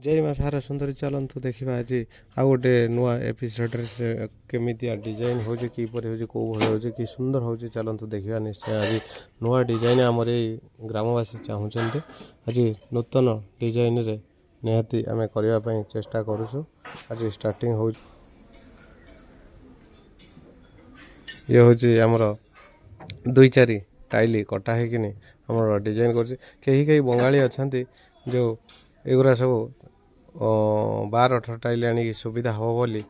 जय माँ सारा सुंदरी चलतु देखा आज आउ गोटे नुआ एपिसोड्रे से केमितिया डिजाइन हो किपर हो कौ भाई हो कि सुंदर हो चलतु देखा निश्चय आज नुआ डिजाइन आमर ग्रामवासी चाहते आज नूतन डिजाइन रे निहाती आम करने चेष्टा करुँ आज स्टार्टिंग हो ये हूँ आमर दुई चारि टाइल कटा होकिन आम डिजाइन कर कहीं बंगाली अच्छा जो एगुरा सब 12-18 टाइल आनी सुविधा हम बोली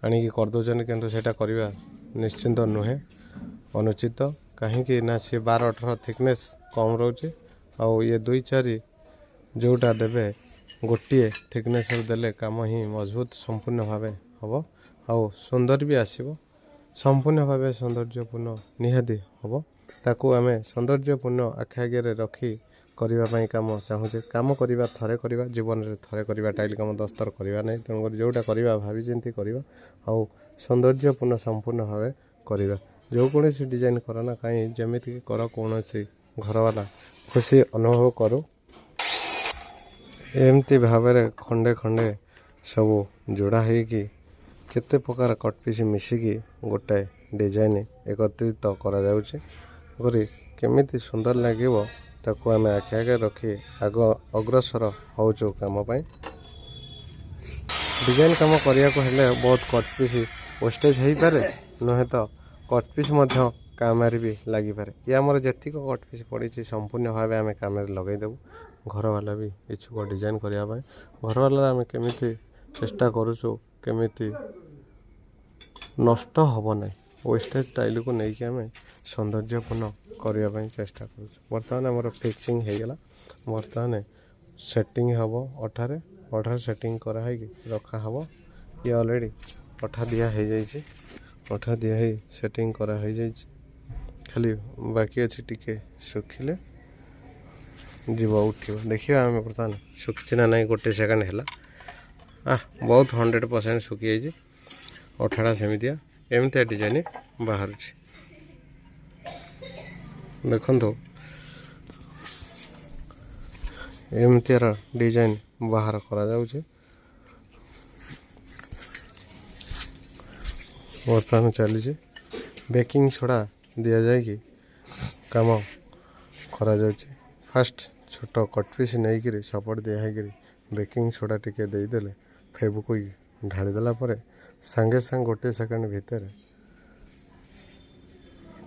आनिकी करदे किंतु सेटा करवा निश्चिंत नुहे अनुचित कहीं ना सी 12-18 थिकनेस कम रोचे आउ ये 2-4 जोटा देवे गोटे थिकनेस देले काम ही मजबूत संपूर्ण भाव हम आउ सुंदर भी आसब संपूर्ण भाव सौंदर्यपूर्ण निहाती हम ताकू आम सौंदर्यपूर्ण आखि आगे रखी करने कम चाहूँचे कम करवा थे करवा जीवन में थे करवा टाइल कम दस्तर करवा नहीं तेणुक जोटा करवा भावी चिंती करवा आउ सौंदर्यपूर्ण संपूर्ण भाव करवा जो कौन डिजाइन करना कहीं जमीती कर कौन घरवाला खुशी अनुभव करूँ एमती भाव खंडे खंडे सब जोड़ा होगी केते प्रकार कट पीस मिसिकी गोटाए डिजाइन एकत्रित कर केमिति सुंदर लगे ताकू आम आखि आगे रखी आग अग्रसर होचु काम डिजाइन कम करने को हेले बहुत कट पीस वेस्टेज हो पारे नुहे तो कट पीस काम भी लगी पारे ये आमर जी कट पीस पड़ी संपूर्ण भाव आम काम लगेदेवु घर वाला भी इच्छुक डिजाइन करने घर वाला आम केमी चेष्टा करुचु केमी नष्ट हम ना वेस्टेज टाइल को लेकिन आम सौंदर्यपूर्ण करने चेष्टा कर बर्तमान आमर फिक्सिंग होगला बर्तमान सेटिंग हम अठारे सेटिंग कराई रखा हम ये ऑलरेडी अठा दिया हो जाइए अठा दिया ही सेटिंग करा हो जाइए खाली बाकी अच्छी टिके सुखिले जीव उठो देखिए आम बर्तमान सुखी ना नहीं गोटे सेकेंड है बहुत 100% सुखी जाइए अठाड़ा सेमतिया एमती डिजाइन बाहर देखो एमतीर डिजाइन बाहर करा बर्तमान चली बेकिंग सोडा दि जाए कि काम करा फास्ट छोट कट पीस नहीं करी सपोर्ट दिखाई बेकिंग सोडा टिके देदेले फेविक्विक ढालीदेला सांगे सांग गोटे सेकेंड भितर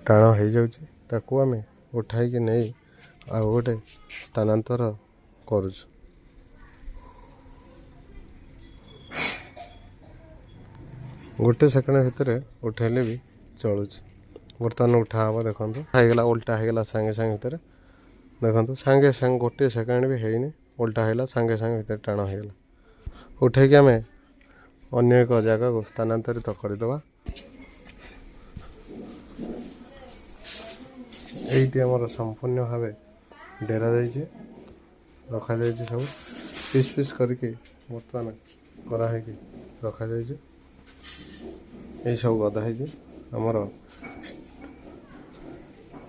टाण हो जाऊँ आम उठाई नहीं आ गोटे स्थानांतर करुच गोटे सेकेंड भितर उठेले भी चलुच बर्तमान उठा हम देखो होगा उल्टा होगा सांगे सांगे भितर देखो सांगे सांग गोटे सेकेंड भी है उल्टा होगा सांगे सांगे भितर टाण होगा उठे आम अन्य एक जगह को स्थानांतरित करदे ये आमर संपूर्ण भाव डेरा जाइए रखा जाइए सब पीस पीस करके बर्तमान कराई रखा जाइए यही सब गदा है आमर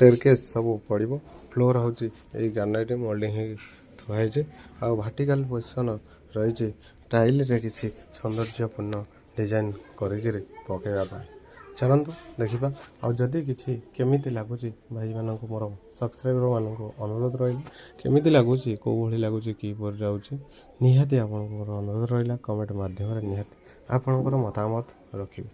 टेरकेस सब पड़ो फ्लोर हूँ यही ग्रानाइट मोल्डिंग थुआई आ भार्टिकल पोजिशन रही टाइल रे किसी सौंदर्यपूर्ण डिजाइन करिक पकेगा चलतु देखा आदि किसी केमी लगुच भाई मानक मोर सब्सक्राइबर मानक अनुरोध रही केमी लगुच कौ भाई लगुच कीपर जाऊँच निहाती आप अनुरोध रहा कमेंट मध्यम निहाती आपणकर मतामत रखिए।